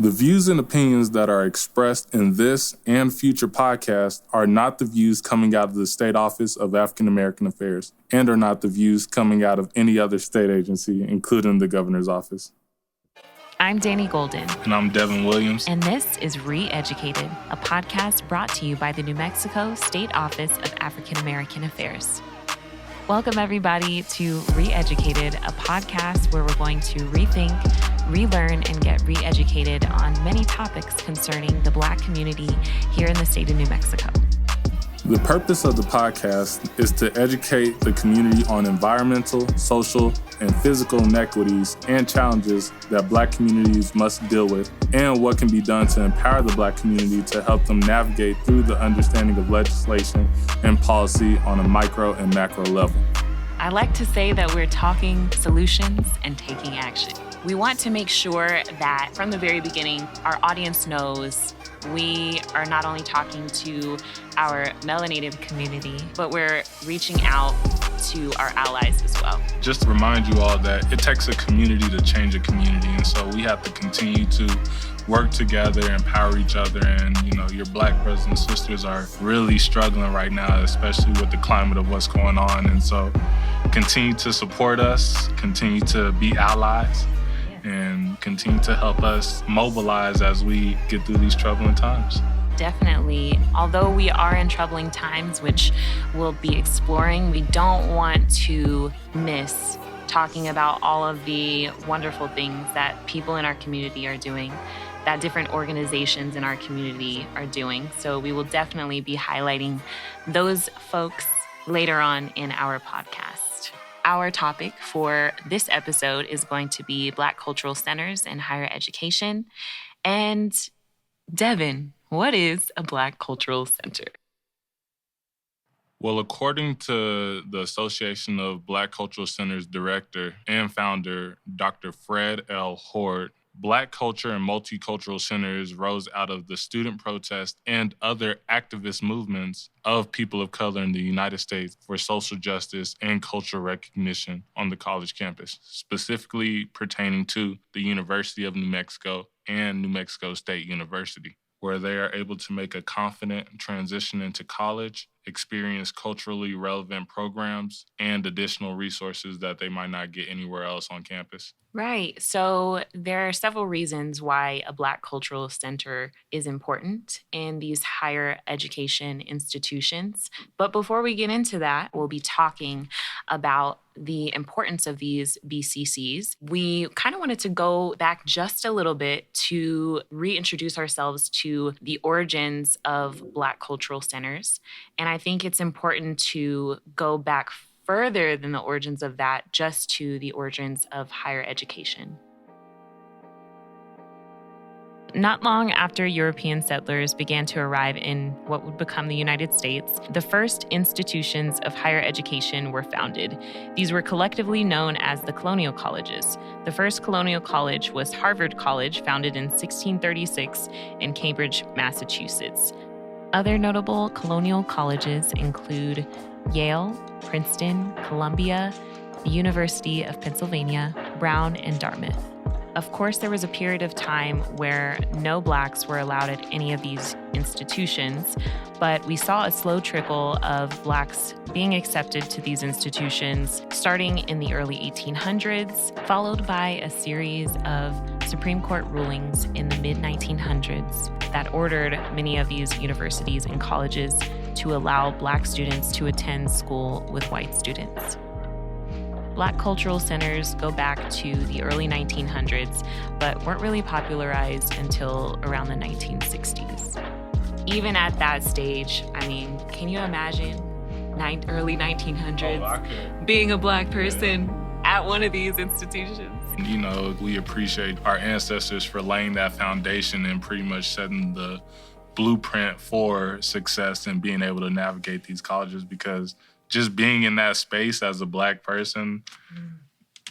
The views and opinions that are expressed in this and future podcasts are not the views coming out of the State Office of African American Affairs and are not the views coming out of any other state agency, including the governor's office. I'm Danny Golden. And I'm Devin Williams. And this is Re-Educated, a podcast brought to you by the New Mexico State Office of African American Affairs. Welcome, everybody, to Re-Educated, a podcast where we're going to rethink, relearn, and get re-educated on many topics concerning the Black community here in the state of New Mexico. The purpose of the podcast is to educate the community on environmental, social, and physical inequities and challenges that Black communities must deal with, and what can be done to empower the Black community to help them navigate through the understanding of legislation and policy on a micro and macro level. I like to say that we're talking solutions and taking action. We want to make sure that from the very beginning, our audience knows we are not only talking to our melanated community, but we're reaching out to our allies as well. Just to remind you all that it takes a community to change a community, and so we have to continue to work together, empower each other, and your Black brothers and sisters are really struggling right now, especially with the climate of what's going on, and so continue to support us, continue to be allies, and continue to help us mobilize as we get through these troubling times. Definitely. Although we are in troubling times, which we'll be exploring, we don't want to miss talking about all of the wonderful things that people in our community are doing, that different organizations in our community are doing. So we will definitely be highlighting those folks later on in our podcast. Our topic for this episode is going to be Black cultural centers in higher education. And Devin, what is a Black cultural center? Well, according to the Association of Black Cultural Centers director and founder, Dr. Fred L. Hort, Black culture and multicultural centers rose out of the student protest and other activist movements of people of color in the United States for social justice and cultural recognition on the college campus, specifically pertaining to the University of New Mexico and New Mexico State University, where they are able to make a confident transition into college, experience culturally relevant programs, and additional resources that they might not get anywhere else on campus. Right. So there are several reasons why a Black cultural center is important in these higher education institutions. But before we get into that, we'll be talking about the importance of these BCCs. We kind of wanted to go back just a little bit to reintroduce ourselves to the origins of Black cultural centers. And I think it's important to go back further than the origins of that, just to the origins of higher education. Not long after European settlers began to arrive in what would become the United States, the first institutions of higher education were founded. These were collectively known as the colonial colleges. The first colonial college was Harvard College, founded in 1636 in Cambridge, Massachusetts. Other notable colonial colleges include Yale, Princeton, Columbia, the University of Pennsylvania, Brown, and Dartmouth. Of course, there was a period of time where no Blacks were allowed at any of these institutions, but we saw a slow trickle of Blacks being accepted to these institutions starting in the early 1800s, followed by a series of Supreme Court rulings in the mid-1900s that ordered many of these universities and colleges to allow Black students to attend school with white students. Black cultural centers go back to the early 1900s, but weren't really popularized until around the 1960s. Even at that stage, can you imagine early 1900s being a Black person at one of these institutions? We appreciate our ancestors for laying that foundation and pretty much setting the blueprint for success and being able to navigate these colleges, because just being in that space as a Black person,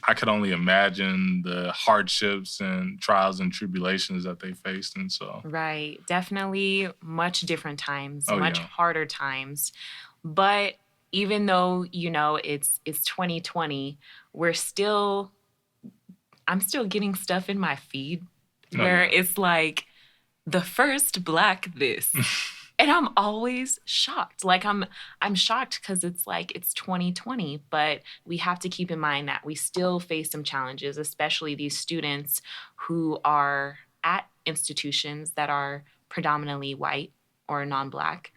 I could only imagine the hardships and trials and tribulations that they faced. And so, right, definitely much different times, harder times. But even though, it's 2020, I'm still getting stuff in my feed Oh, where yeah. it's like the first Black this. And I'm always shocked. Like I'm shocked because it's like it's 2020, but we have to keep in mind that we still face some challenges, especially these students who are at institutions that are predominantly white or non-Black.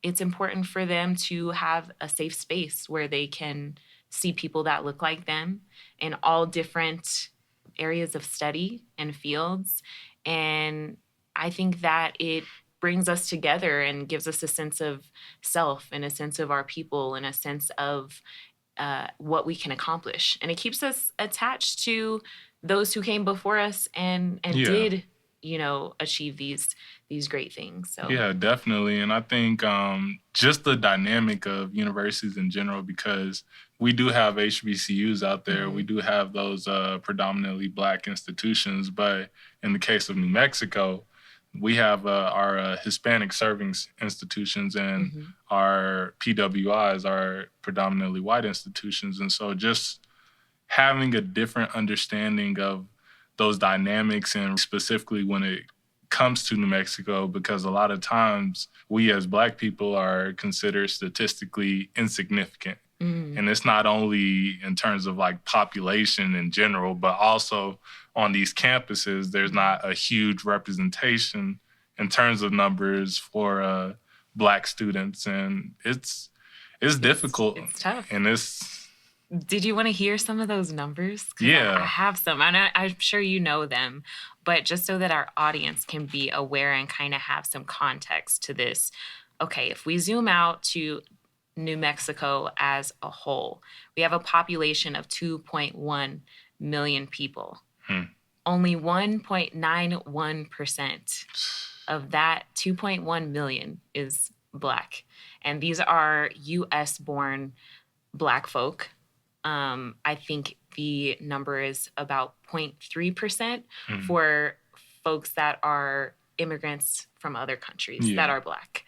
It's important for them to have a safe space where they can see people that look like them in all different areas of study and fields. And I think that it brings us together and gives us a sense of self and a sense of our people and a sense of what we can accomplish. And it keeps us attached to those who came before us and Yeah. did, achieve these great things. So Yeah, definitely. And I think just the dynamic of universities in general, because we do have HBCUs out there, we do have those predominantly Black institutions, but in the case of New Mexico, we have our Hispanic serving institutions and our PWIs are predominantly white institutions. And so just having a different understanding of those dynamics, and specifically when it comes to New Mexico, because a lot of times we as Black people are considered statistically insignificant. And it's not only in terms of like population in general, but also on these campuses, there's not a huge representation in terms of numbers for Black students. And it's difficult. It's tough. And it's... Did you want to hear some of those numbers? 'Cause Yeah. I have some, and I'm sure you know them, but just so that our audience can be aware and kind of have some context to this. Okay, if we zoom out to New Mexico as a whole, we have a population of 2.1 million people. Only 1.91% of that 2.1 million is Black. And these are US-born Black folk. I think the number is about 0.3% for folks that are immigrants from other countries that are Black.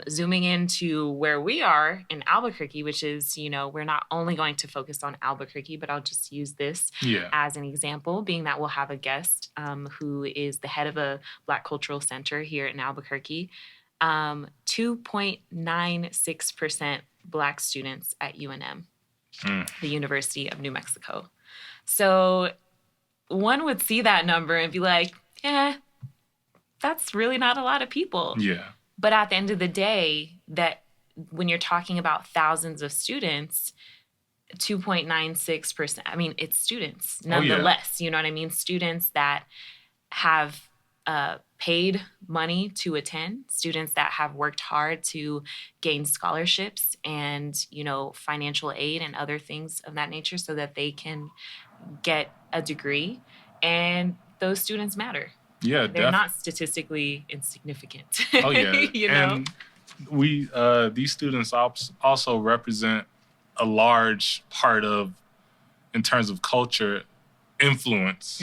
Zooming into where we are in Albuquerque, which is, we're not only going to focus on Albuquerque, but I'll just use this as an example, being that we'll have a guest who is the head of a Black Cultural Center here in Albuquerque. 2.96% Black students at UNM. The University of New Mexico. So one would see that number and be like, that's really not a lot of people. Yeah. But at the end of the day, that when you're talking about thousands of students, 2.96%, I mean, it's students nonetheless. You know what I mean? Students that have paid money to attend, students that have worked hard to gain scholarships and, financial aid and other things of that nature so that they can get a degree. And those students matter. Yeah, they're not statistically insignificant. Oh, yeah. And we, these students also represent a large part of, in terms of culture, influence.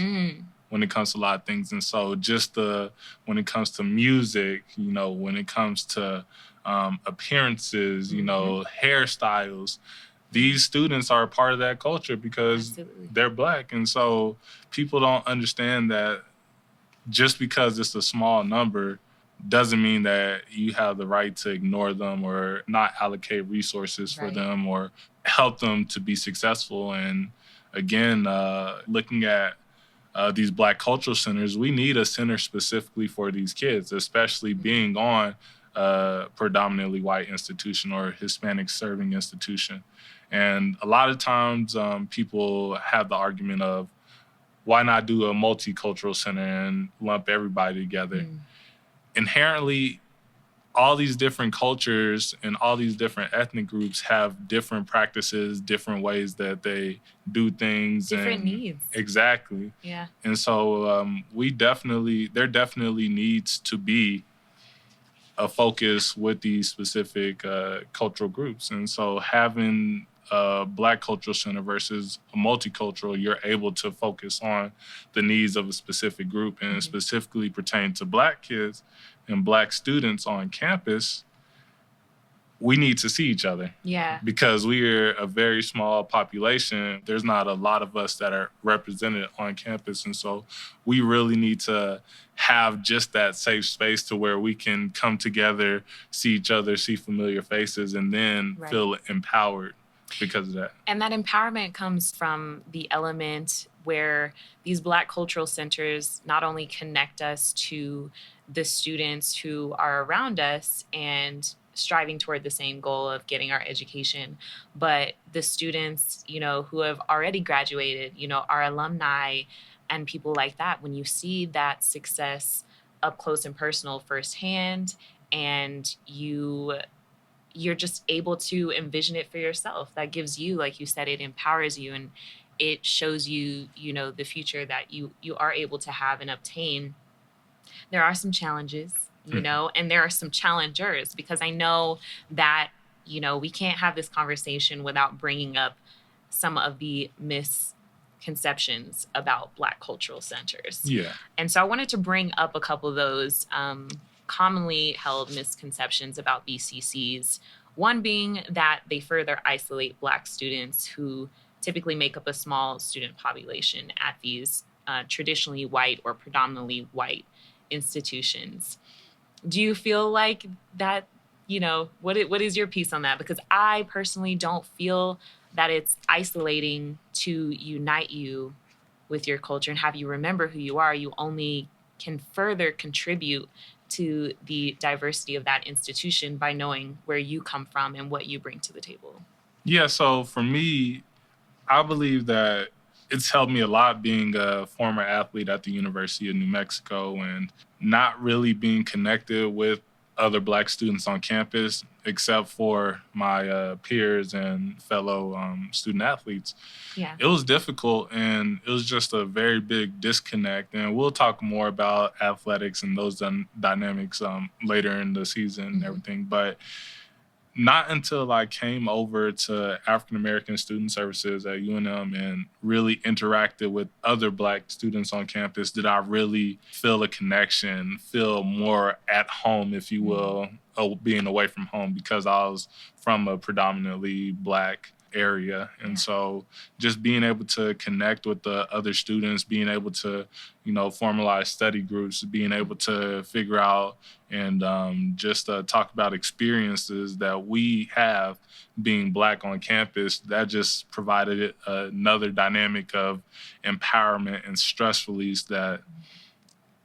When it comes to a lot of things. And so just when it comes to music, when it comes to appearances, hairstyles, these students are a part of that culture because they're Black. And so people don't understand that just because it's a small number doesn't mean that you have the right to ignore them or not allocate resources for them or help them to be successful. And again, looking at these Black cultural centers, we need a center specifically for these kids, especially being on a predominantly white institution or Hispanic serving institution. And a lot of times people have the argument of, why not do a multicultural center and lump everybody together? Inherently, all these different cultures and all these different ethnic groups have different practices, different ways that they do things. Different needs. Exactly. Yeah. And so there definitely needs to be a focus with these specific cultural groups. And so having a Black cultural center versus a multicultural, you're able to focus on the needs of a specific group, and specifically pertain to Black kids and Black students on campus. we need to see each other. Yeah. Because we're a very small population. There's not a lot of us that are represented on campus. And so we really need to have just that safe space to where we can come together, see each other, see familiar faces, and then feel empowered because of that. And that empowerment comes from the element where these Black cultural centers not only connect us to the students who are around us and striving toward the same goal of getting our education, but the students, who have already graduated, our alumni and people like that, when you see that success up close and personal firsthand, and you're just able to envision it for yourself, that gives you, like you said, it empowers you, and it shows you, the future that you are able to have and obtain. There are some challenges, and there are some challengers, because I know that, we can't have this conversation without bringing up some of the misconceptions about Black cultural centers. Yeah. And so I wanted to bring up a couple of those commonly held misconceptions about BCCs. One being that they further isolate Black students who typically make up a small student population at these traditionally white or predominantly white institutions. Do you feel like that, what is your piece on that? Because I personally don't feel that it's isolating to unite you with your culture and have you remember who you are. You only can further contribute to the diversity of that institution by knowing where you come from and what you bring to the table. Yeah, so for me, I believe that it's helped me a lot being a former athlete at the University of New Mexico and not really being connected with other Black students on campus, except for my peers and fellow student athletes. Yeah. It was difficult, and it was just a very big disconnect. And we'll talk more about athletics and those dynamics later in the season and everything. But not until I came over to African American Student Services at UNM and really interacted with other Black students on campus did I really feel a connection, feel more at home, if you will, being away from home, because I was from a predominantly Black area. And so just being able to connect with the other students, being able to, formalize study groups, being able to figure out and just talk about experiences that we have being Black on campus, that just provided another dynamic of empowerment and stress release that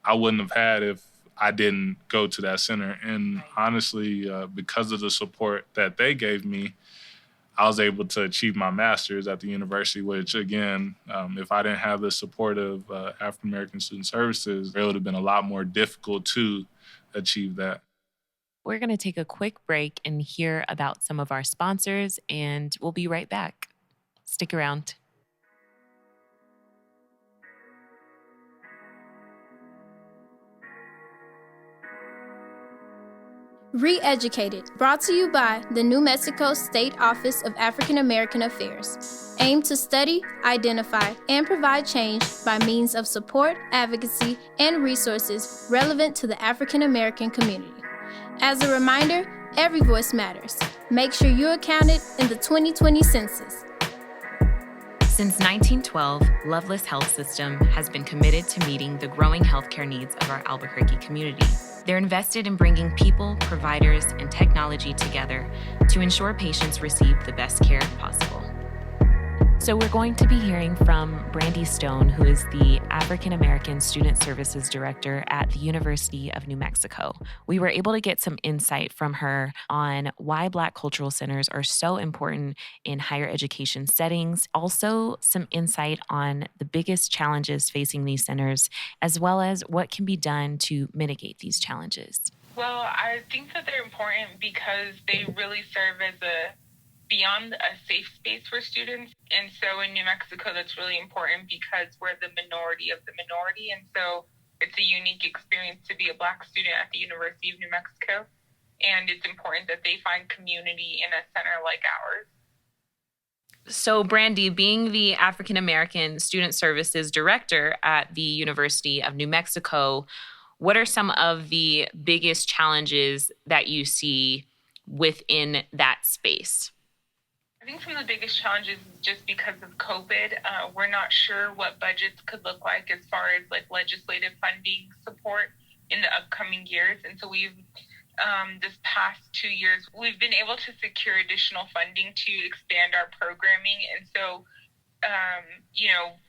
I wouldn't have had if I didn't go to that center. And honestly, because of the support that they gave me, I was able to achieve my master's at the university, which, again, if I didn't have the support of African American Student Services, it would have been a lot more difficult to achieve that. We're going to take a quick break and hear about some of our sponsors, and we'll be right back. Stick around. Re-Educated, brought to you by the New Mexico State Office of African American Affairs. Aim to study, identify, and provide change by means of support, advocacy, and resources relevant to the African American community. As a reminder, every voice matters. Make sure you're counted in the 2020 census. Since 1912, Loveless Health System has been committed to meeting the growing healthcare needs of our Albuquerque community. They're invested in bringing people, providers, and technology together to ensure patients receive the best care possible. So we're going to be hearing from Brandy Stone, who is the African American Student Services Director at the University of New Mexico. We were able to get some insight from her on why Black cultural centers are so important in higher education settings. Also, some insight on the biggest challenges facing these centers, as well as what can be done to mitigate these challenges. Well, I think that they're important because they really serve as beyond a safe space for students. And so in New Mexico, that's really important because we're the minority of the minority. And so it's a unique experience to be a Black student at the University of New Mexico. And it's important that they find community in a center like ours. So, Brandy, being the African American Student Services Director at the University of New Mexico, what are some of the biggest challenges that you see within that space? I think some of the biggest challenges is just because of COVID, we're not sure what budgets could look like as far as like legislative funding support in the upcoming years. And so we've, this past 2 years, we've been able to secure additional funding to expand our programming. And so,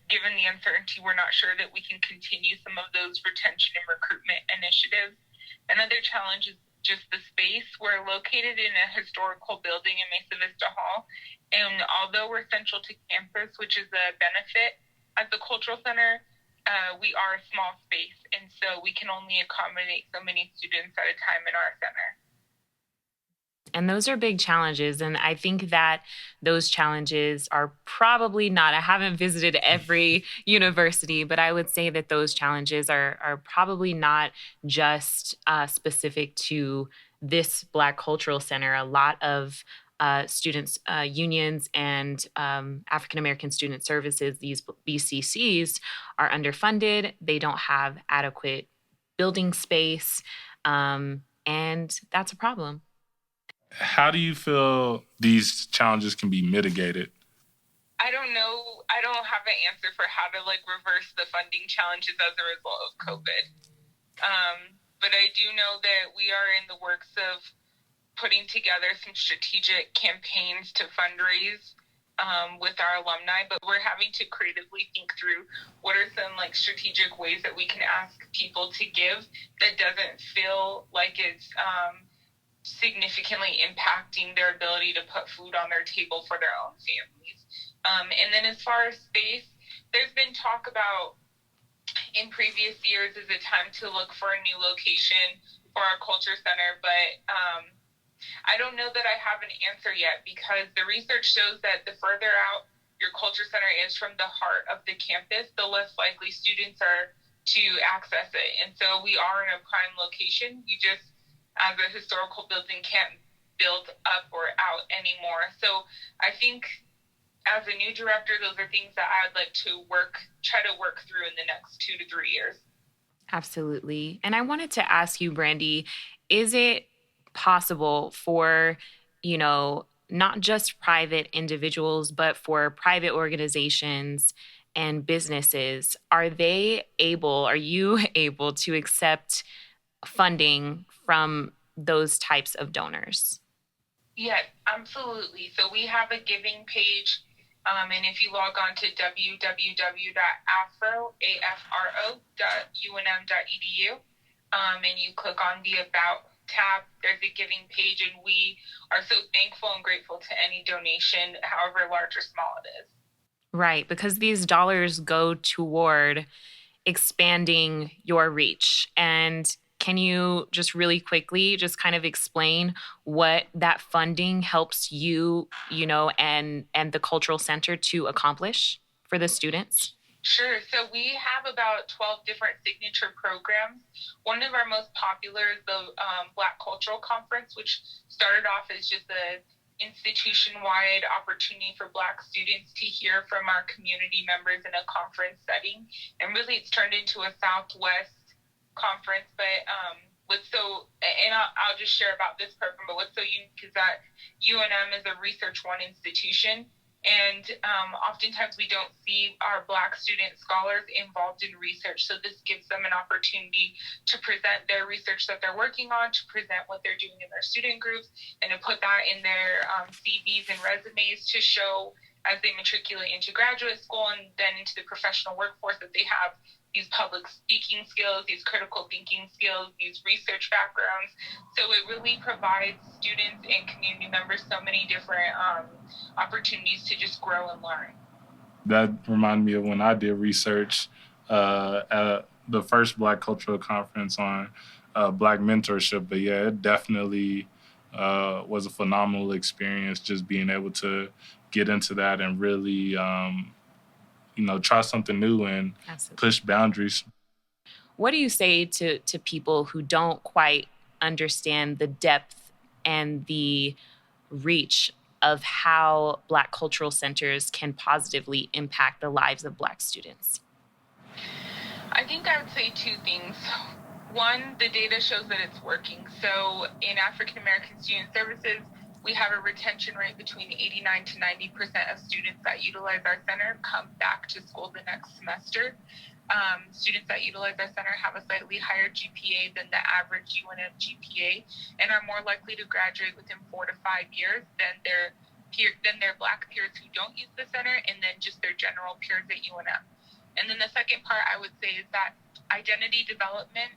given the uncertainty, we're not sure that we can continue some of those retention and recruitment initiatives. Another challenge is just the space. We're located in a historical building in Mesa Vista Hall, and although we're central to campus, which is a benefit at the Cultural Center, we are a small space, and so we can only accommodate so many students at a time in our center. And those are big challenges. And I think that those challenges are probably not, I haven't visited every university, but I would say that those challenges are probably not just specific to this Black Cultural Center. A lot of students, unions, and African American Student Services, these BCCs, are underfunded. They don't have adequate building space, and that's a problem. How do you feel these challenges can be mitigated? I don't know. I don't have an answer for how to reverse the funding challenges as a result of COVID. But I do know that we are in the works of putting together some strategic campaigns to fundraise with our alumni, but we're having to creatively think through what are some strategic ways that we can ask people to give that doesn't feel like it's significantly impacting their ability to put food on their table for their own families. And then as far as space, there's been talk about in previous years is a time to look for a new location for our culture center, but I don't know that I have an answer yet, because the research shows that the further out your culture center is from the heart of the campus, the less likely students are to access it. And so we are in a prime location. You just, as a historical building, can't build up or out anymore. So I think as a new director, those are things that I would like to try to work through in the next 2 to 3 years. Absolutely. And I wanted to ask you, Brandy, is it possible for, not just private individuals, but for private organizations and businesses, are you able to accept funding from those types of donors? Yes, absolutely. So we have a giving page, and if you log on to www.afro.unm.edu, and you click on the About tab, there's a giving page, and we are so thankful and grateful to any donation, however large or small it is. Right, because these dollars go toward expanding your reach. And can you just really quickly just kind of explain what that funding helps you, and the Cultural Center to accomplish for the students? Sure. So we have about 12 different signature programs. One of our most popular is the Black Cultural Conference, which started off as just an institution-wide opportunity for Black students to hear from our community members in a conference setting. And really it's turned into a Southwest conference. But I'll just share about this program, but what's so unique is that UNM is a Research One institution. And oftentimes we don't see our Black student scholars involved in research. So this gives them an opportunity to present their research that they're working on, to present what they're doing in their student groups, and to put that in their CVs and resumes to show as they matriculate into graduate school and then into the professional workforce that they have these public speaking skills, these critical thinking skills, these research backgrounds. So it really provides students and community members so many different opportunities to just grow and learn. That reminded me of when I did research at the first Black Cultural Conference on Black mentorship. But yeah, it definitely was a phenomenal experience, just being able to get into that and really try something new and Absolutely. Push boundaries. What do you say to people who don't quite understand the depth and the reach of how Black cultural centers can positively impact the lives of Black students? I think I would say 2 things. One, the data shows that it's working. So in African American Student Services, we have a retention rate between 89 to 90% of students that utilize our center come back to school the next semester. Students that utilize our center have a slightly higher GPA than the average UNM GPA and are more likely to graduate within 4 to 5 years than their Black peers who don't use the center, and then just their general peers at UNM. And then the second part I would say is that identity development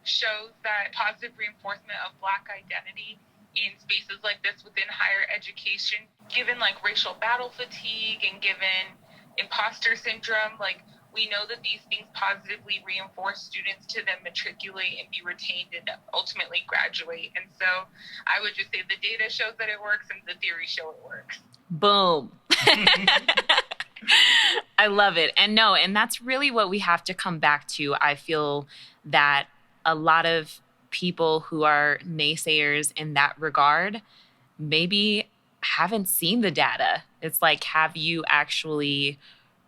shows that positive reinforcement of Black identity in spaces like this within higher education, given like racial battle fatigue and given imposter syndrome, like we know that these things positively reinforce students to then matriculate and be retained and ultimately graduate. And so I would just say the data shows that it works and the theory show it works. Boom. I love it. And that's really what we have to come back to. I feel that a lot of people who are naysayers in that regard maybe haven't seen the data. It's like, have you actually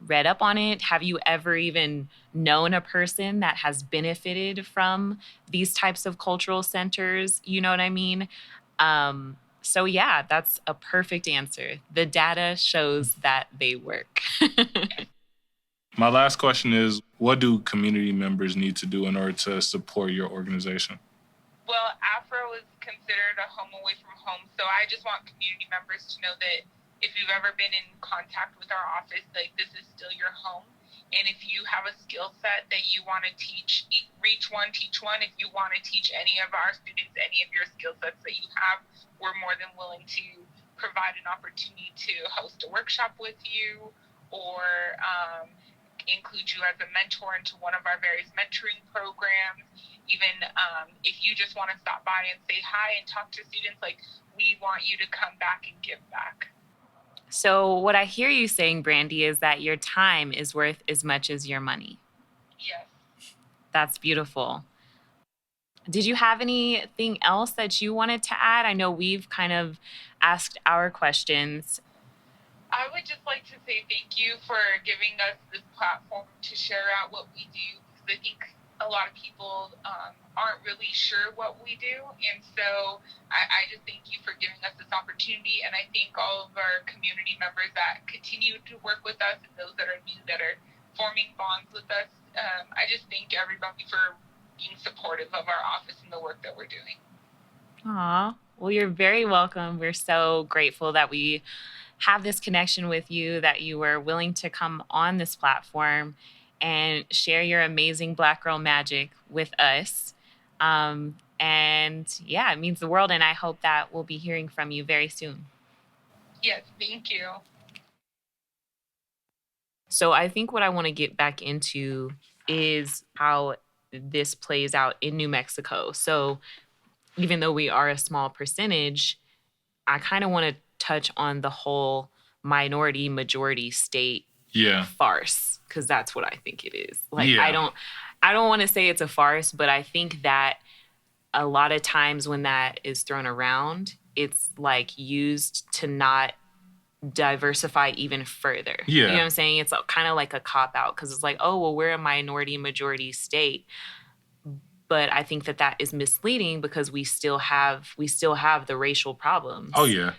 read up on it? Have you ever even known a person that has benefited from these types of cultural centers? You know what I mean? So yeah, that's a perfect answer. The data shows that they work. My last question is, what do community members need to do in order to support your organization? Well, Afro is considered a home away from home. So I just want community members to know that if you've ever been in contact with our office, like this is still your home. And if you have a skill set that you want to teach, reach one, teach one. If you want to teach any of our students any of your skill sets that you have, we're more than willing to provide an opportunity to host a workshop with you or include you as a mentor into one of our various mentoring programs. Even if you just want to stop by and say hi and talk to students, like we want you to come back and give back. So what I hear you saying, Brandy, is that your time is worth as much as your money. Yes. That's beautiful. Did you have anything else that you wanted to add? I know we've kind of asked our questions. I would just like to say thank you for giving us this platform to share out what we do, because I think a lot of people aren't really sure what we do. And so I just thank you for giving us this opportunity. And I thank all of our community members that continue to work with us and those that are new that are forming bonds with us. I just thank everybody for being supportive of our office and the work that we're doing. Aw, well, you're very welcome. We're so grateful that we have this connection with you, that you were willing to come on this platform and share your amazing Black girl magic with us. And yeah, it means the world. And I hope that we'll be hearing from you very soon. Yes, thank you. So I think what I want to get back into is how this plays out in New Mexico. So even though we are a small percentage, I kind of want to touch on the whole minority majority state farce, because that's what I think it is. I don't want to say it's a farce, but I think that a lot of times when that is thrown around, it's like used to not diversify even further. You know what I'm saying? It's kind of like a cop-out, because it's like, oh, well, we're a minority majority state. But I think that is misleading, because we still have the racial problems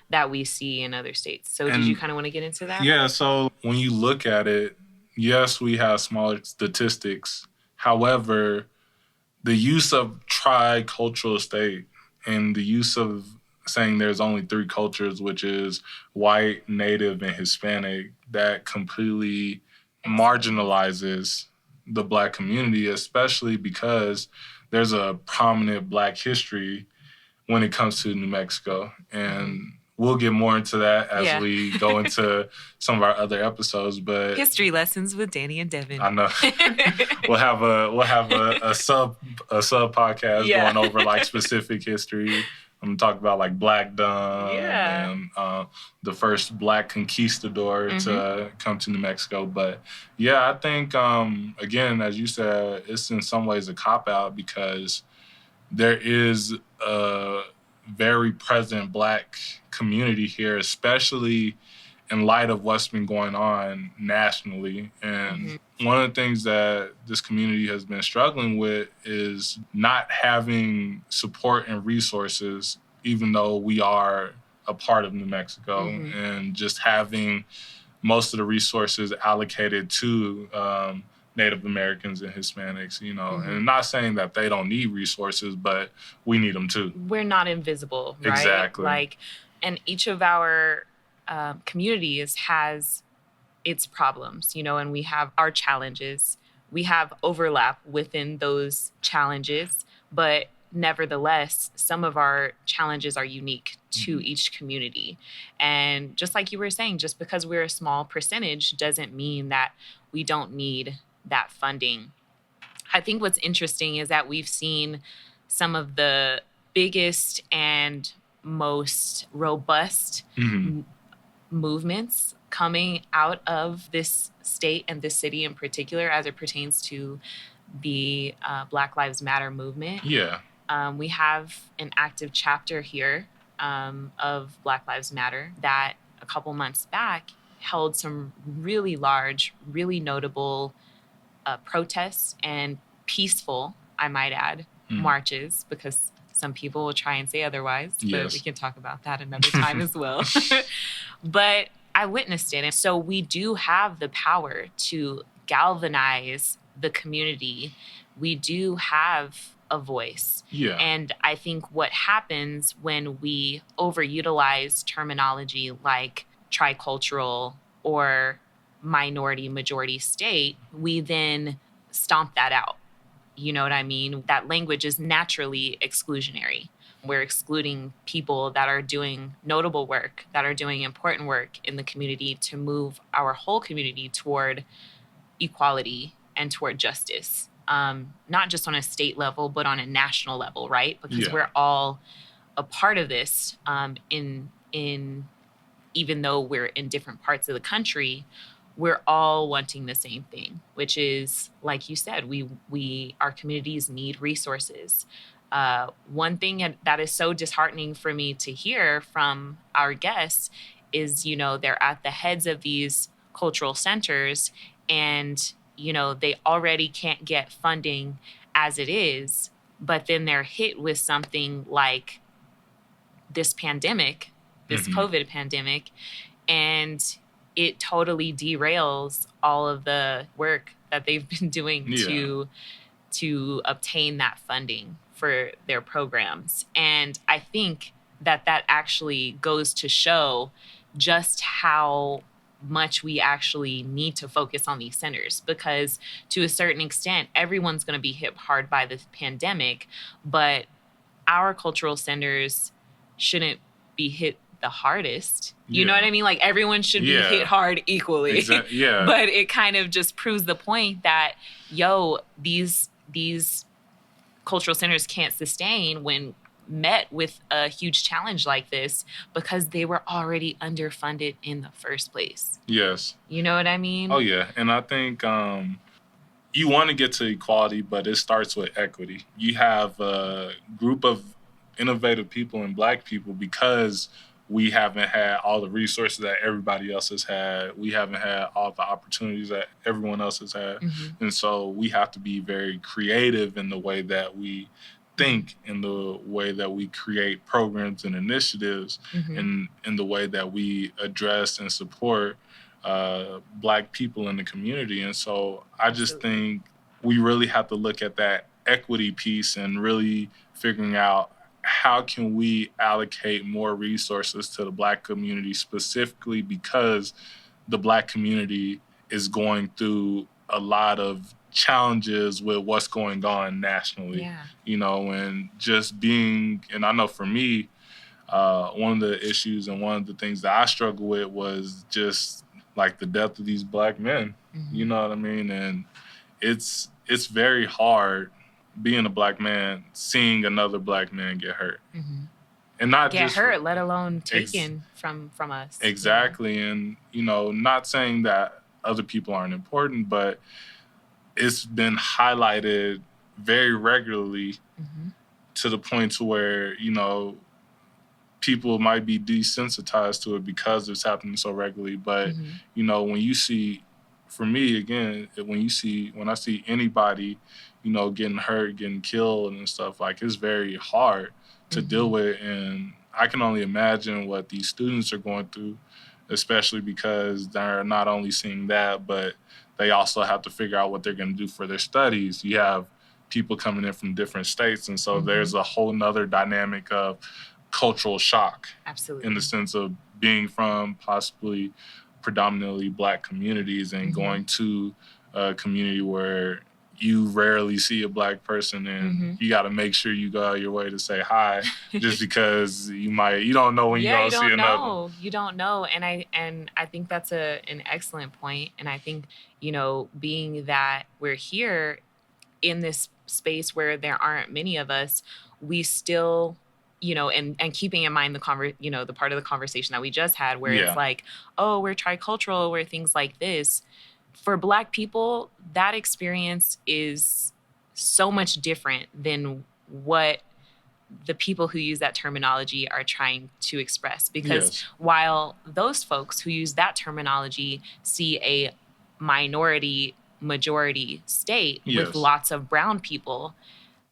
that we see in other states. So did you kind of want to get into that? Yeah, so when you look at it, yes, we have smaller statistics. However, the use of tri-cultural state and the use of saying there's only 3 cultures, which is white, Native, and Hispanic, that completely marginalizes the Black community, especially because there's a prominent Black history when it comes to New Mexico. And we'll get more into that as we go into some of our other episodes. But history lessons with Danny and Devin. I know. we'll have a sub podcast going over like specific history. I'm talking about like Black Dawn and the first Black conquistador to come to New Mexico. But yeah, I think, again, as you said, it's in some ways a cop-out, because there is a very present Black community here, especially in light of what's been going on nationally. And one of the things that this community has been struggling with is not having support and resources, even though we are a part of New Mexico, and just having most of the resources allocated to Native Americans and Hispanics, you know, and not saying that they don't need resources, but we need them too. We're not invisible, right? Exactly. Like, and each of our communities has its problems, you know, and we have our challenges. We have overlap within those challenges, but nevertheless, some of our challenges are unique to each community. And just like you were saying, just because we're a small percentage doesn't mean that we don't need that funding. I think what's interesting is that we've seen some of the biggest and most robust movements coming out of this state and this city in particular as it pertains to the Black Lives Matter movement. Yeah. We have an active chapter here of Black Lives Matter that a couple months back held some really large, really notable protests and peaceful, I might add, marches, because some people will try and say otherwise, but we can talk about that another time as well. But I witnessed it. And so we do have the power to galvanize the community. We do have a voice. Yeah. And I think what happens when we overutilize terminology like tricultural or minority majority state, we then stomp that out. You know what I mean? That language is naturally exclusionary. We're excluding people that are doing notable work, that are doing important work in the community to move our whole community toward equality and toward justice. Not just on a state level, but on a national level, right? Because we're all a part of this in even though we're in different parts of the country, we're all wanting the same thing, which is, like you said, our communities need resources. One thing that is so disheartening for me to hear from our guests is, you know, they're at the heads of these cultural centers and, you know, they already can't get funding as it is, but then they're hit with something like this pandemic, this COVID pandemic, and it totally derails all of the work that they've been doing to obtain that funding for their programs. And I think that actually goes to show just how much we actually need to focus on these centers, because to a certain extent, everyone's going to be hit hard by the pandemic, but our cultural centers shouldn't be hit the hardest. You know what I mean? Like, everyone should be hit hard equally. Exactly. Yeah. But it kind of just proves the point that, these cultural centers can't sustain when met with a huge challenge like this, because they were already underfunded in the first place. Yes. You know what I mean? Oh, yeah. And I think you want to get to equality, but it starts with equity. You have a group of innovative people and Black people, because we haven't had all the resources that everybody else has had. We haven't had all the opportunities that everyone else has had. And so we have to be very creative in the way that we think, in the way that we create programs and initiatives, and in the way that we address and support Black people in the community. And so I just think we really have to look at that equity piece and really figuring out, how can we allocate more resources to the Black community, specifically because the Black community is going through a lot of challenges with what's going on nationally, you know, and just being, and I know for me, one of the issues and one of the things that I struggle with was just like the death of these Black men, you know what I mean? And it's very hard being a Black man, seeing another Black man get hurt. And not get just hurt, let alone taken from us. Exactly. And, you know, not saying that other people aren't important, but it's been highlighted very regularly to the point to where, you know, people might be desensitized to it because it's happening so regularly. But, you know, when you see, for me, again, when I see anybody, you know, getting hurt, getting killed and stuff, like, it's very hard to deal with. And I can only imagine what these students are going through, especially because they're not only seeing that, but they also have to figure out what they're going to do for their studies. You have people coming in from different states. And so there's a whole nother dynamic of cultural shock. Absolutely. In the sense of being from possibly predominantly Black communities and going to a community where you rarely see a Black person, and you got to make sure you go out your way to say hi, just because you don't know when you're going to see another. You don't know. And I think that's an excellent point. And I think, you know, being that we're here in this space where there aren't many of us, we still, you know, and keeping in mind the part of the conversation that we just had where it's like, oh, we're tricultural, we're things like this. For Black people, that experience is so much different than what the people who use that terminology are trying to express. Because while those folks who use that terminology see a minority majority state with lots of brown people,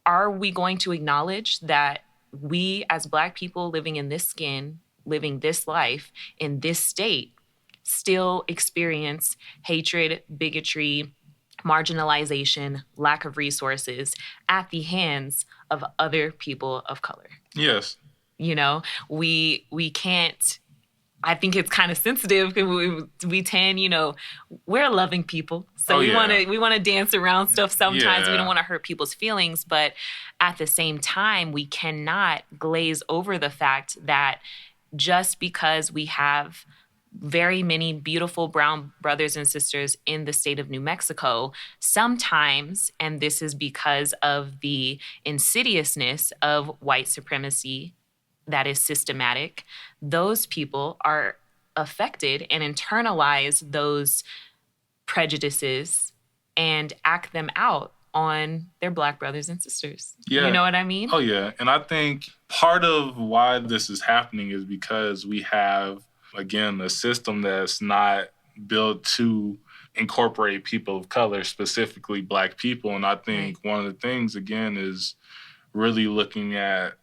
are we going to acknowledge that we as Black people living in this skin, living this life in this state, still experience hatred, bigotry, marginalization, lack of resources at the hands of other people of color? Yes. You know, we can't. I think it's kind of sensitive because we tend, you know, we're loving people. So we want to dance around stuff sometimes. We don't want to hurt people's feelings. But at the same time, we cannot glaze over the fact that just because we have very many beautiful brown brothers and sisters in the state of New Mexico, sometimes, and this is because of the insidiousness of white supremacy that is systematic, those people are affected and internalize those prejudices and act them out on their Black brothers and sisters. Yeah. You know what I mean? Oh, yeah. And I think part of why this is happening is because we have, again, a system that's not built to incorporate people of color, specifically Black people. And I think one of the things, again, is really looking at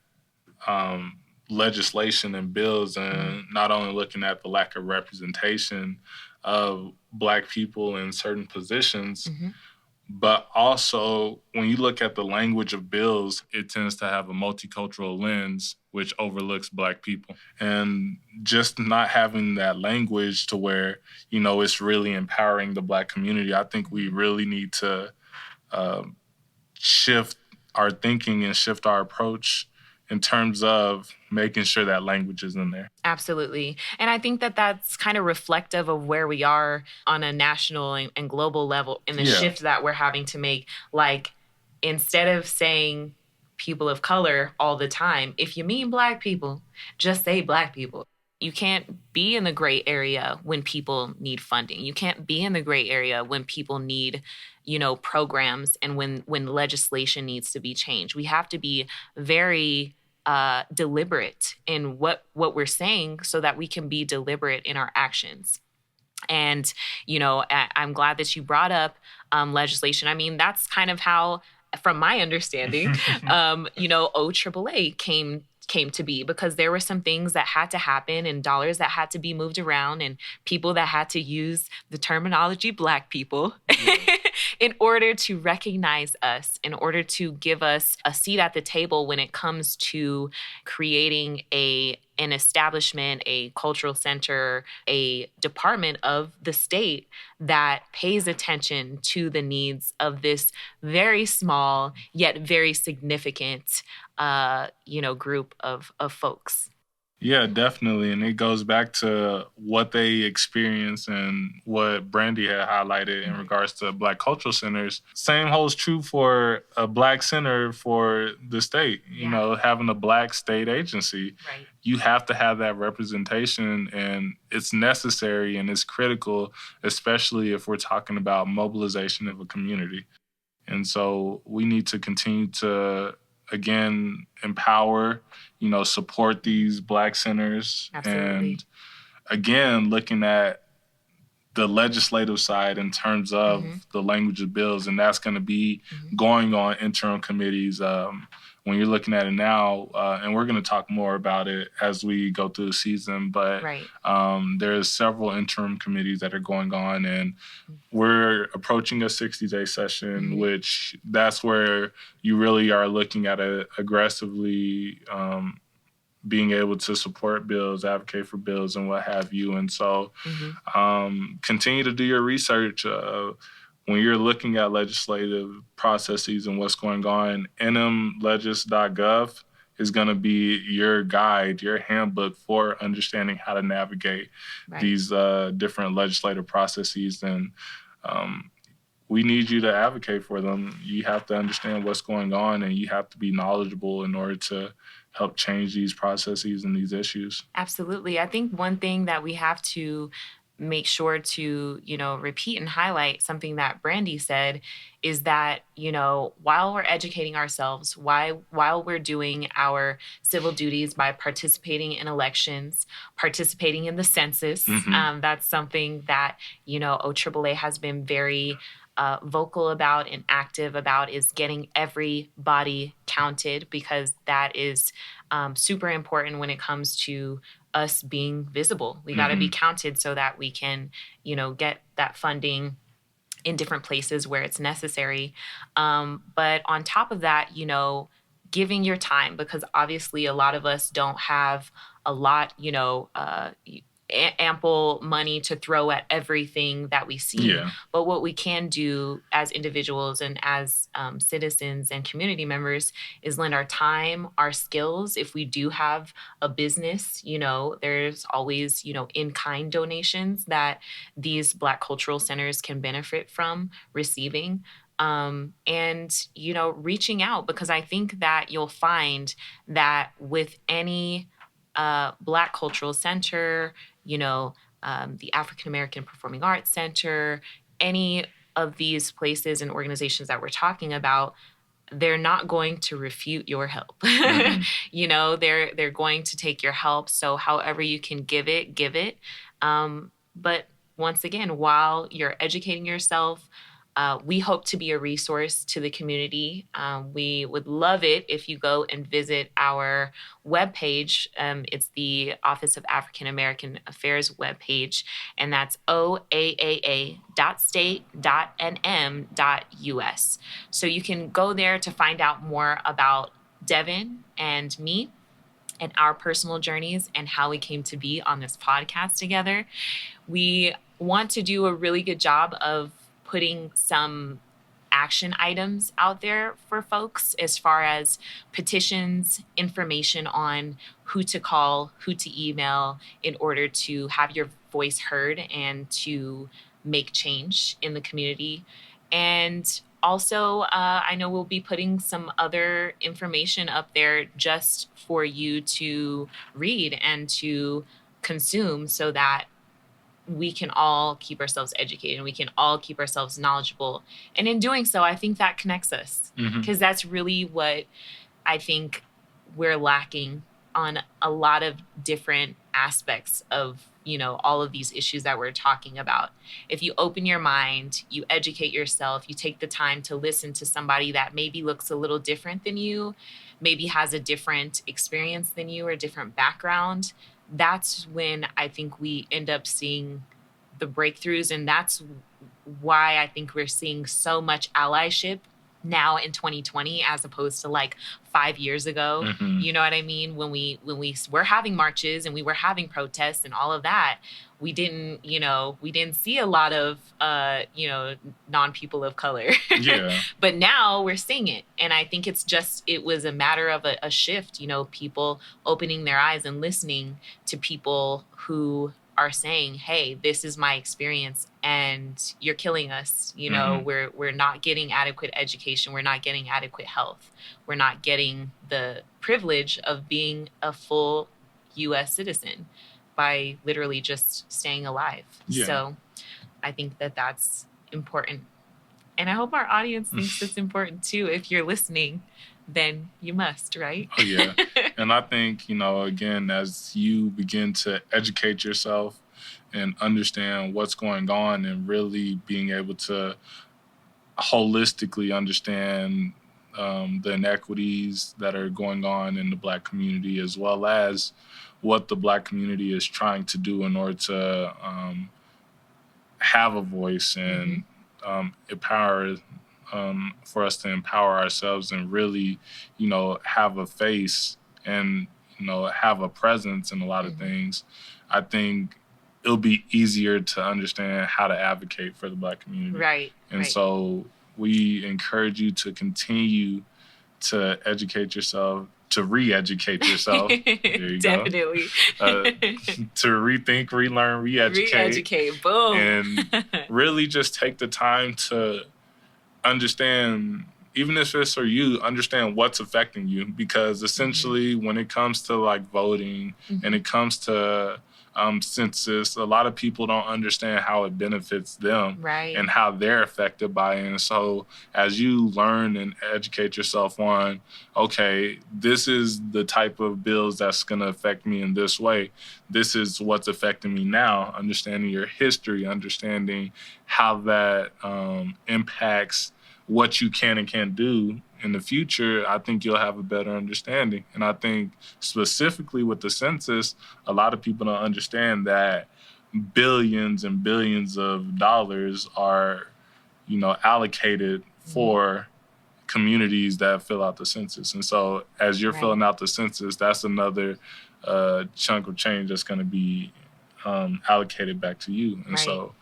legislation and bills, and not only looking at the lack of representation of Black people in certain positions, but also when you look at the language of bills, it tends to have a multicultural lens which overlooks Black people. And just not having that language to where, you know, it's really empowering the Black community, I think we really need to shift our thinking and shift our approach in terms of making sure that language is in there. Absolutely. And I think that that's kind of reflective of where we are on a national and global level in the shift that we're having to make. Like, instead of saying people of color all the time, if you mean Black people, just say Black people. You can't be in the gray area when people need funding. You can't be in the gray area when people need, you know, programs and when legislation needs to be changed. We have to be very deliberate in what we're saying so that we can be deliberate in our actions. And, you know, I'm glad that you brought up legislation. I mean, that's kind of how, from my understanding, you know, OAAA came to be, because there were some things that had to happen and dollars that had to be moved around and people that had to use the terminology Black people in order to recognize us, in order to give us a seat at the table when it comes to creating an establishment, a cultural center, a department of the state that pays attention to the needs of this very small yet very significant you know, group of folks. Yeah, definitely. And it goes back to what they experience and what Brandy had highlighted in regards to Black cultural centers. Same holds true for a Black center for the state, you know, having a Black state agency. Right. You have to have that representation, and it's necessary and it's critical, especially if we're talking about mobilization of a community. And so we need to continue to again, empower, support these Black centers. Absolutely. And again, looking at the legislative side in terms of the language of bills, and that's going to be going on interim committees. When you're looking at it now, and we're going to talk more about it as we go through the season, but there's several interim committees that are going on, and we're approaching a 60-day session, which that's where you really are looking at it aggressively, being able to support bills, advocate for bills, and what have you. And so continue to do your research. When you're looking at legislative processes and what's going on, nmlegis.gov is going to be your guide, your handbook for understanding how to navigate these different legislative processes. And we need you to advocate for them. You have to understand what's going on, and you have to be knowledgeable in order to help change these processes and these issues. Absolutely. I think one thing that we have to make sure to, repeat and highlight, something that Brandy said, is that, while we're educating ourselves, while we're doing our civil duties by participating in elections, participating in the census, that's something that, OAAA has been very vocal about and active about, is getting everybody counted, because that is super important when it comes to us being visible. We got to be counted so that we can, get that funding in different places where it's necessary. But on top of that, giving your time, because obviously a lot of us don't have a lot, ample money to throw at everything that we see. Yeah. But what we can do as individuals and as citizens and community members is lend our time, our skills. If we do have a business, there's always, in-kind donations that these Black cultural centers can benefit from receiving. And, reaching out, because I think that you'll find that with any Black cultural center, the African American Performing Arts Center, any of these places and organizations that we're talking about, they're not going to refute your help. They're going to take your help. So however you can give it. But once again, while you're educating yourself, we hope to be a resource to the community. We would love it if you go and visit our webpage. It's the Office of African American Affairs webpage, and that's oaaa.state.nm.us. So you can go there to find out more about Devin and me and our personal journeys and how we came to be on this podcast together. We want to do a really good job of putting some action items out there for folks as far as petitions, information on who to call, who to email in order to have your voice heard and to make change in the community. And also, I know we'll be putting some other information up there just for you to read and to consume so that we can all keep ourselves educated and we can all keep ourselves knowledgeable. And in doing so, I think that connects us, because that's really what I think we're lacking on a lot of different aspects of, all of these issues that we're talking about. If you open your mind, you educate yourself, you take the time to listen to somebody that maybe looks a little different than you, maybe has a different experience than you or a different background, that's when I think we end up seeing the breakthroughs. And that's why I think we're seeing so much allyship now in 2020 as opposed to like 5 years ago. You know what I mean? When we were having marches and we were having protests and all of that, we didn't see a lot of, non-people of color. Yeah. But now we're seeing it. And I think it was a matter of a shift, people opening their eyes and listening to people who are saying, hey, this is my experience and you're killing us. We're not getting adequate education. We're not getting adequate health. We're not getting the privilege of being a full U.S. citizen by literally just staying alive. Yeah. So I think that that's important. And I hope our audience thinks it's important too. If you're listening, then you must, right? Oh, yeah. And I think, again, as you begin to educate yourself and understand what's going on and really being able to holistically understand the inequities that are going on in the Black community, as well as what the Black community is trying to do in order to have a voice and empower, for us to empower ourselves and really, have a face and, have a presence in a lot of things. I think it'll be easier to understand how to advocate for the Black community. Right. And so we encourage you to continue to educate yourself, to re-educate yourself. There you Definitely. go. To rethink, relearn, re-educate. Re-educate, boom. And really just take the time to understand, even if it's for you, understand what's affecting you. Because essentially when it comes to like voting and it comes to census, a lot of people don't understand how it benefits them and how they're affected by it. And so as you learn and educate yourself on, okay, this is the type of bills that's going to affect me in this way. This is what's affecting me now. Understanding your history, understanding how that impacts what you can and can't do in the future, I think you'll have a better understanding. And I think specifically with the census, a lot of people don't understand that billions and billions of dollars are, allocated for communities that fill out the census. And so as you're filling out the census, that's another chunk of change that's going to be allocated back to you. And so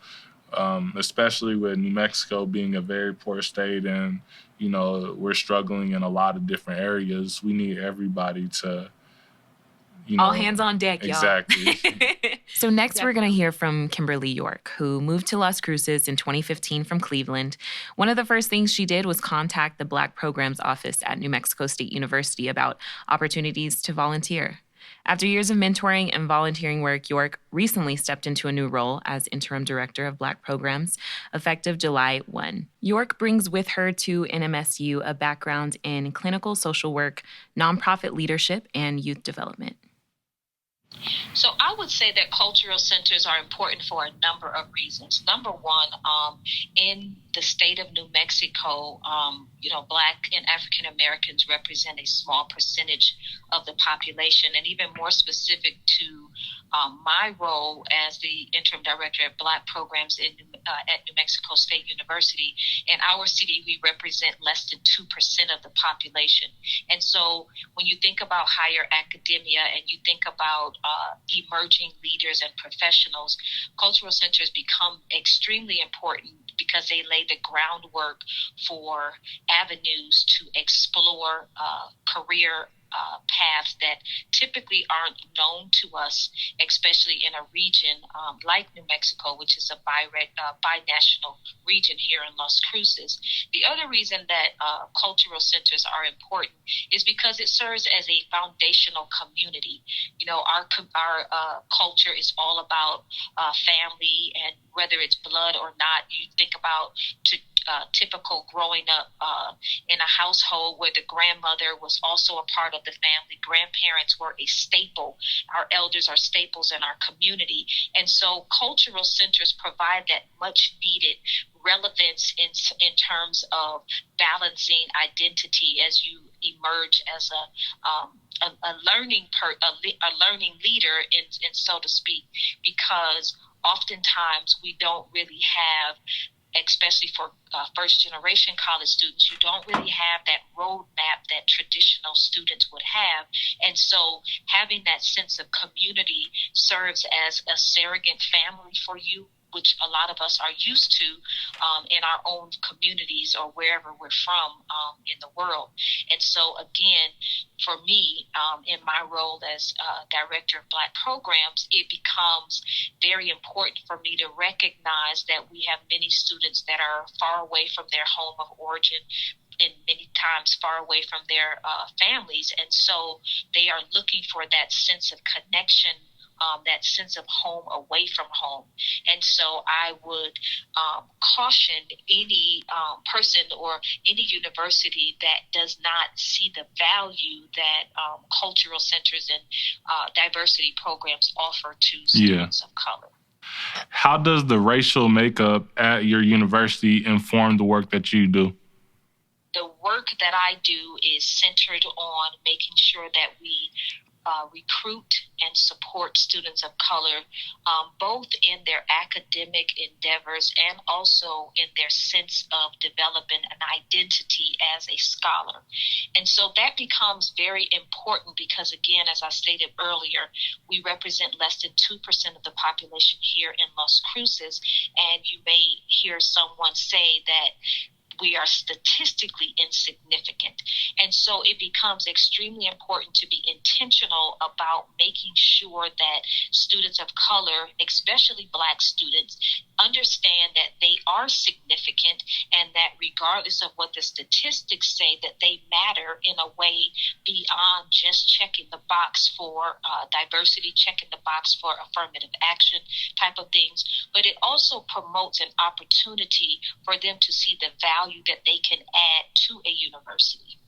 especially with New Mexico being a very poor state and, we're struggling in a lot of different areas, we need everybody to, all hands on deck, y'all. Exactly. So next we're going to hear from Kimberly York, who moved to Las Cruces in 2015 from Cleveland. One of the first things she did was contact the Black Programs Office at New Mexico State University about opportunities to volunteer. After years of mentoring and volunteering work, York recently stepped into a new role as Interim Director of Black Programs, effective July 1. York brings with her to NMSU a background in clinical social work, nonprofit leadership, and youth development. So I would say that cultural centers are important for a number of reasons. Number one, in the state of New Mexico, Black and African Americans represent a small percentage of the population, and even more specific to my role as the interim director of Black programs at New Mexico State University. In our city, we represent less than 2% of the population. And so when you think about higher academia and you think about emerging leaders and professionals, cultural centers become extremely important because they lay the groundwork for avenues to explore career paths that typically aren't known to us, especially in a region like New Mexico, which is a binational region here in Las Cruces. The other reason that cultural centers are important is because it serves as a foundational community. Our culture is all about family, and whether it's blood or not, you think about typical growing up in a household where the grandmother was also a part of the family. Grandparents were a staple. Our elders are staples in our community. And so cultural centers provide that much needed relevance in terms of balancing identity as you emerge as a learning leader, in so to speak, because oftentimes we don't really have, especially for first-generation college students, you don't really have that roadmap that traditional students would have. And so having that sense of community serves as a surrogate family for you, which a lot of us are used to in our own communities or wherever we're from in the world. And so, again, for me, in my role as Director of Black Programs, it becomes very important for me to recognize that we have many students that are far away from their home of origin, and many times far away from their families. And so they are looking for that sense of connection that sense of home away from home. And so I would caution any person or any university that does not see the value that cultural centers and diversity programs offer to students of color. How does the racial makeup at your university inform the work that you do? The work that I do is centered on making sure that we recruit and support students of color, both in their academic endeavors and also in their sense of developing an identity as a scholar. And so that becomes very important because, again, as I stated earlier, we represent less than 2% of the population here in Las Cruces, and you may hear someone say that we are statistically insignificant. And so it becomes extremely important to be intentional about making sure that students of color, especially Black students, understand that they are significant and that regardless of what the statistics say, that they matter in a way beyond just checking the box for diversity, checking the box for affirmative action type of things, but it also promotes an opportunity for them to see the value that they can add to a university.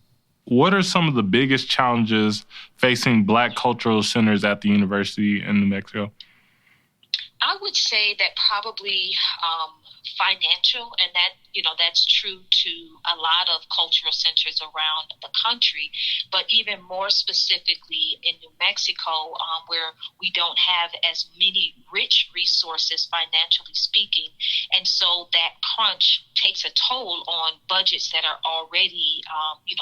What are some of the biggest challenges facing Black cultural centers at the university in New Mexico? I would say that probably financial, and that's true to a lot of cultural centers around the country, but even more specifically in New Mexico, where we don't have as many rich resources financially speaking, and so that crunch takes a toll on budgets that are already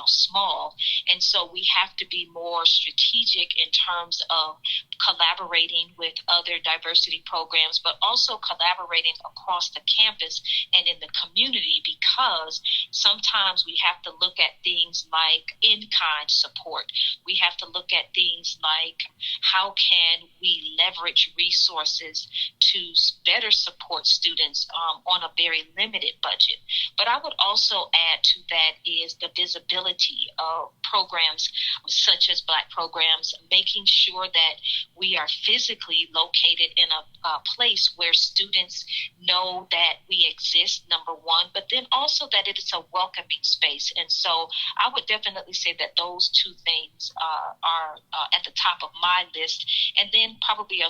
small, and so we have to be more strategic in terms of collaborating with other diversity programs, but also collaborating across the campus and in the community, because sometimes we have to look at things like in-kind support. We have to look at things like how can we leverage resources to better support students on a very limited budget. But I would also add to that is the visibility of programs such as Black programs, making sure that we are physically located in a place where students know that we exist, number one, but then also that it is a welcoming space. And so I would definitely say that those two things are at the top of my list. And then probably a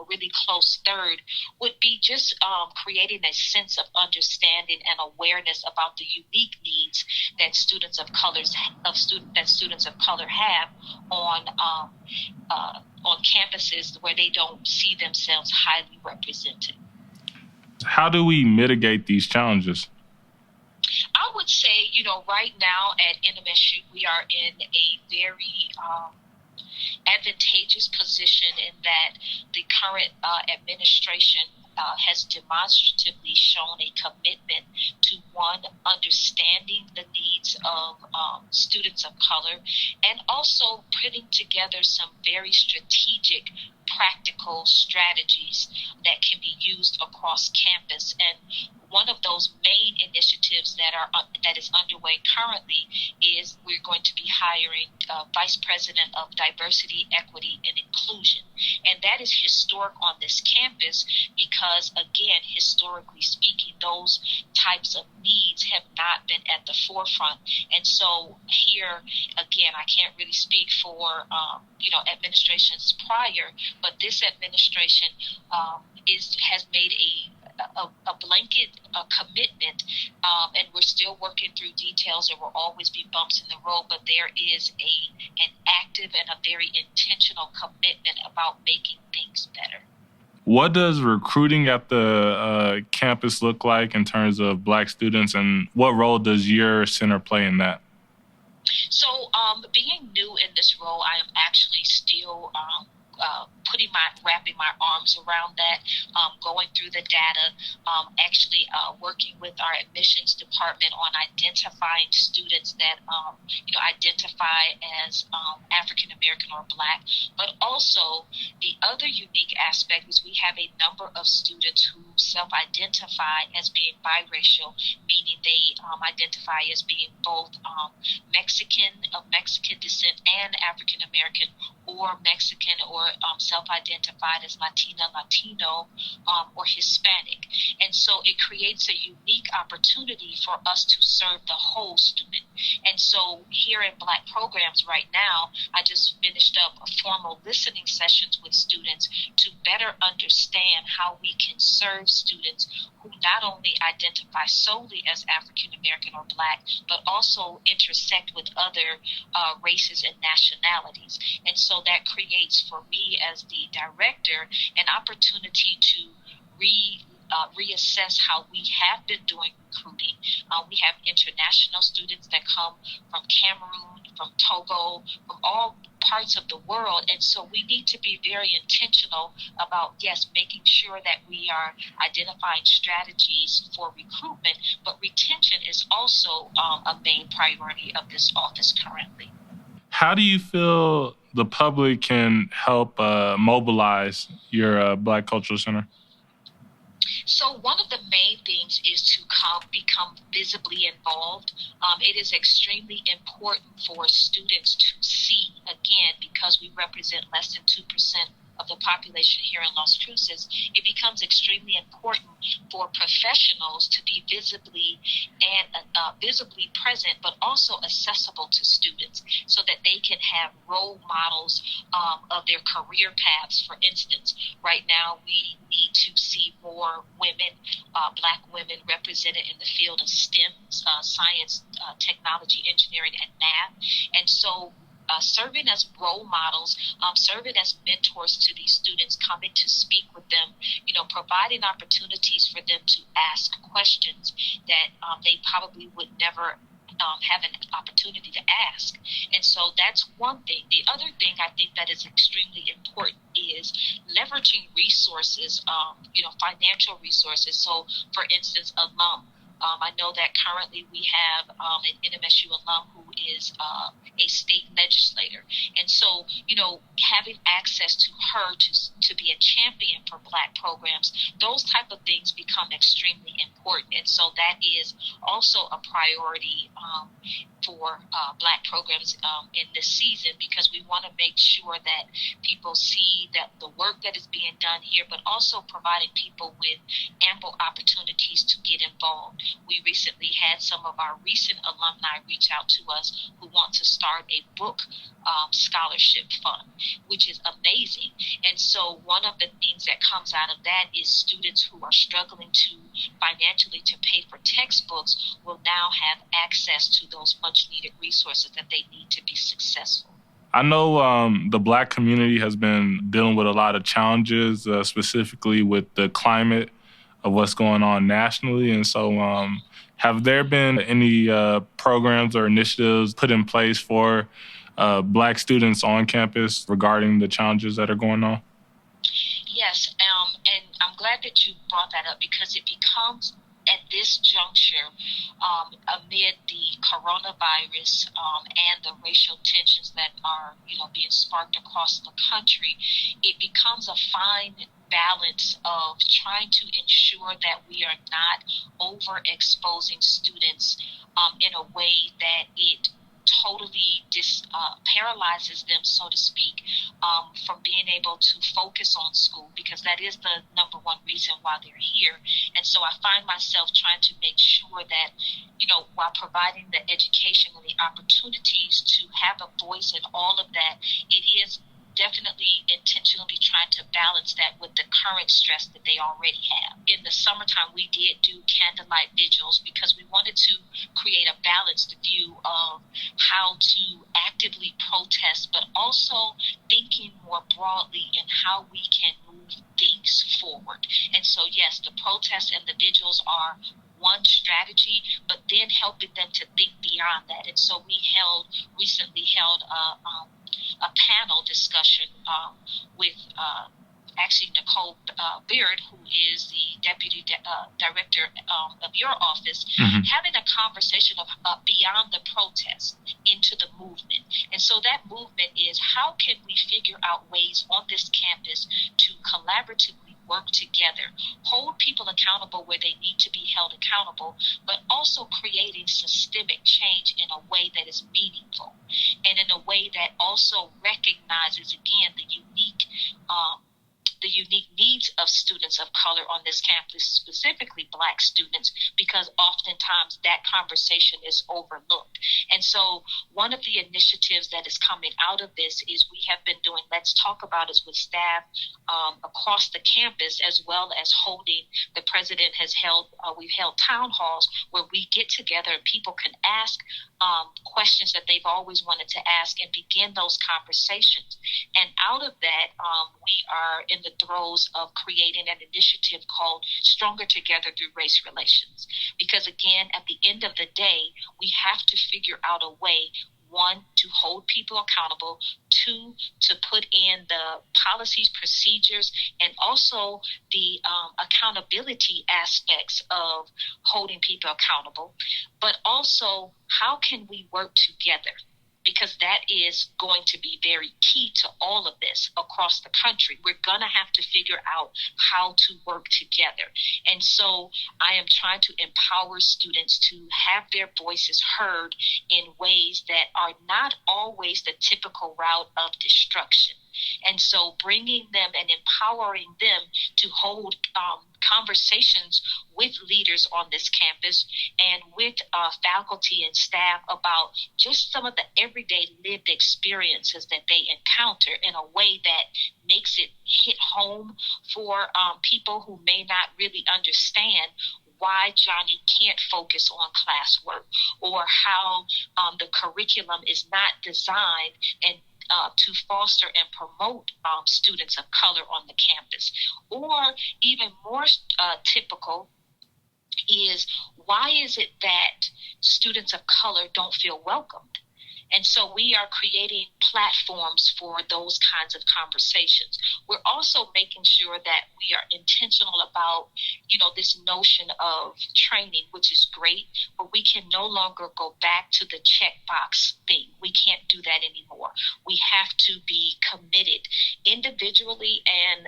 really close third would be just creating a sense of understanding and awareness about the unique needs that students of color have on campuses where they don't see themselves highly represented. How do we mitigate these challenges? I would say, right now at NMSU, we are in a very advantageous position in that the current administration has demonstratively shown a commitment to, one, understanding the needs of students of color, and also putting together some very strategic practical strategies that can be used across campus. And one of those main initiatives that is underway currently is we're going to be hiring Vice President of Diversity, Equity, and Inclusion. And that is historic on this campus because, again, historically speaking, those types of needs have not been at the forefront. And so here, again, I can't really speak for, administrations prior, but this administration has made a blanket commitment, and we're still working through details. There will always be bumps in the road, but there is an active and a very intentional commitment about making things better. What does recruiting at the campus look like in terms of Black students, and what role does your center play in that? So being new in this role, I am actually still wrapping my arms around that, going through the data, actually working with our admissions department on identifying students that, identify as African American or Black. But also the other unique aspect is we have a number of students who self-identify as being biracial, meaning they identify as being both of Mexican descent and African American, or or Mexican or self-identified as Latina, Latino, or Hispanic. And so it creates a unique opportunity for us to serve the whole student. And so here in Black programs right now, I just finished up a formal listening sessions with students to better understand how we can serve students who not only identify solely as African American or Black, but also intersect with other races and nationalities. And so that creates for me as the director an opportunity to reassess how we have been doing recruiting. We have international students that come from Cameroon, from Togo, from all parts of the world. And so we need to be very intentional about, yes, making sure that we are identifying strategies for recruitment, but retention is also a main priority of this office currently. How do you feel the public can help mobilize your Black Cultural Center? So one of the main things is to become visibly involved. It is extremely important for students to see, again, because we represent less than 2% of the population here in Las Cruces, it becomes extremely important for professionals to be visibly present, but also accessible to students so that they can have role models of their career paths. For instance, right now we need to see more women, Black women represented in the field of STEM, science, technology, engineering, and math. And so serving as role models, serving as mentors to these students, coming to speak with them, providing opportunities for them to ask questions that they probably would never have an opportunity to ask. And so that's one thing. The other thing I think that is extremely important is leveraging resources, financial resources. So, for instance, alum. I know that currently we have an NMSU alum who is a state legislator. And so, having access to her to be a champion for Black programs, those type of things become extremely important. And so that is also a priority for Black programs in this season, because we want to make sure that people see that the work that is being done here, but also providing people with ample opportunities to get involved. We recently had some of our recent alumni reach out to us who want to start a book scholarship fund, which is amazing. And so one of the things that comes out of that is students who are struggling financially to pay for textbooks will now have access to those much needed resources that they need to be successful. I know the Black community has been dealing with a lot of challenges, specifically with the climate of what's going on nationally. And so have there been any programs or initiatives put in place for Black students on campus regarding the challenges that are going on? Yes, and I'm glad that you brought that up, because it becomes, at this juncture, amid the coronavirus and the racial tensions that are, being sparked across the country, it becomes a fine balance of trying to ensure that we are not overexposing students in a way that it totally paralyzes them, so to speak, from being able to focus on school, because that is the number one reason why they're here. And so I find myself trying to make sure that, while providing the education and the opportunities to have a voice in all of that, it is definitely intentionally trying to balance that with the current stress that they already have. In the summertime, we did do candlelight vigils because we wanted to create a balanced view of how to actively protest, but also thinking more broadly in how we can move things forward. And so, yes, the protests and the vigils are one strategy, but then helping them to think beyond that. And so we recently held a panel discussion with actually Nicole Beard, who is the deputy director of your office, having a conversation of beyond the protest into the movement. And so that movement is, how can we figure out ways on this campus to collaboratively work together, hold people accountable where they need to be held accountable, but also creating systemic change in a way that is meaningful and in a way way that also recognizes, again, the unique needs of students of color on this campus, specifically Black students, because oftentimes that conversation is overlooked. And so one of the initiatives that is coming out of this is we have been doing Let's Talk About It with staff across the campus, as well as holding, the president has held, we've held town halls where we get together and people can ask questions that they've always wanted to ask and begin those conversations. And out of that, we are in the throes of creating an initiative called Stronger Together Through Race Relations. Because again, at the end of the day, we have to figure out a way, one, to hold people accountable, two, to put in the policies, procedures, and also the accountability aspects of holding people accountable. But also, how can we work together? Because that is going to be very key to all of this across the country. We're going to have to figure out how to work together. And so I am trying to empower students to have their voices heard in ways that are not always the typical route of destruction. And so bringing them and empowering them to hold conversations with leaders on this campus and with faculty and staff about just some of the everyday lived experiences that they encounter in a way that makes it hit home for people who may not really understand why Johnny can't focus on classwork, or how the curriculum is not designed and to foster and promote students of color on the campus. Or even more typical is, why is it that students of color don't feel welcomed? And so we are creating platforms for those kinds of conversations. We're also making sure that we are intentional about, this notion of training, which is great, but we can no longer go back to the checkbox thing. We can't do that anymore. We have to be committed individually and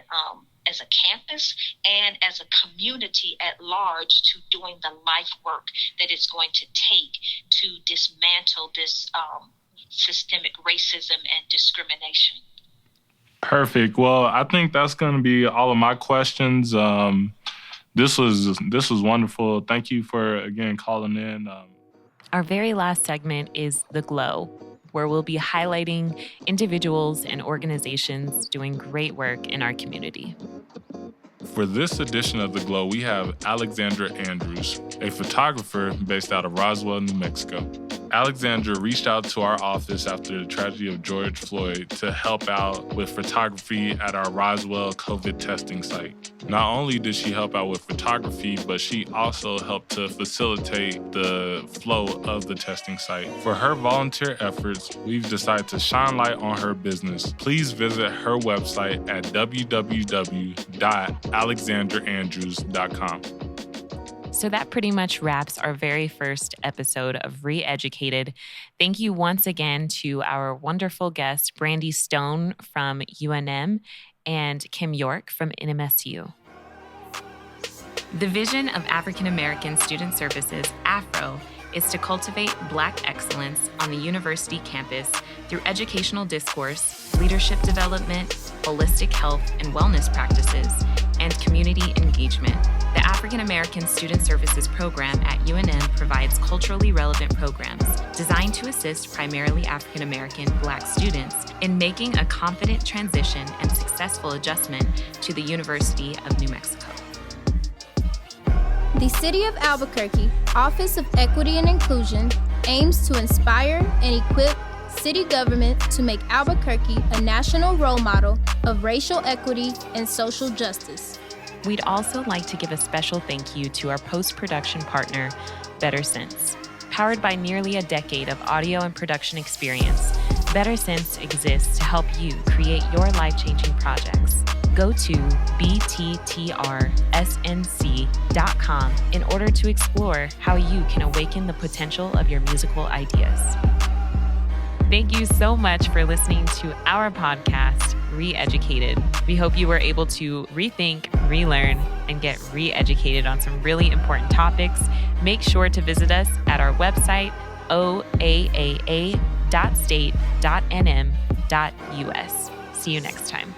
as a campus and as a community at large to doing the life work that it's going to take to dismantle this systemic racism and discrimination. Perfect. Well, I think that's going to be all of my questions. This was wonderful. Thank you for, again, calling in. Our very last segment is The Glow, where we'll be highlighting individuals and organizations doing great work in our community. For this edition of The Glow, we have Alexandra Andrews, a photographer based out of Roswell, New Mexico. Alexandra reached out to our office after the tragedy of George Floyd to help out with photography at our Roswell COVID testing site. Not only did she help out with photography, but she also helped to facilitate the flow of the testing site. For her volunteer efforts, we've decided to shine light on her business. Please visit her website at www.alexandraandrews.com. So that pretty much wraps our very first episode of Re-Educated. Thank you once again to our wonderful guests, Brandy Stone from UNM and Kim York from NMSU. The vision of African American Student Services, AFRO, is to cultivate Black excellence on the university campus through educational discourse, leadership development, holistic health and wellness practices, and community engagement. The African American Student Services program at UNM provides culturally relevant programs designed to assist primarily African American Black students in making a confident transition and successful adjustment to the University of New Mexico. The City of Albuquerque Office of Equity and Inclusion aims to inspire and equip city government to make Albuquerque a national role model of racial equity and social justice. We'd also like to give a special thank you to our post-production partner, Better Sense. Powered by nearly a decade of audio and production experience, Better Sense exists to help you create your life-changing projects. Go to bttrsnc.com in order to explore how you can awaken the potential of your musical ideas. Thank you so much for listening to our podcast, Re-Educated. We hope you were able to rethink, relearn, and get re-educated on some really important topics. Make sure to visit us at our website, oaaa.org, www.state.nm.us. See you next time.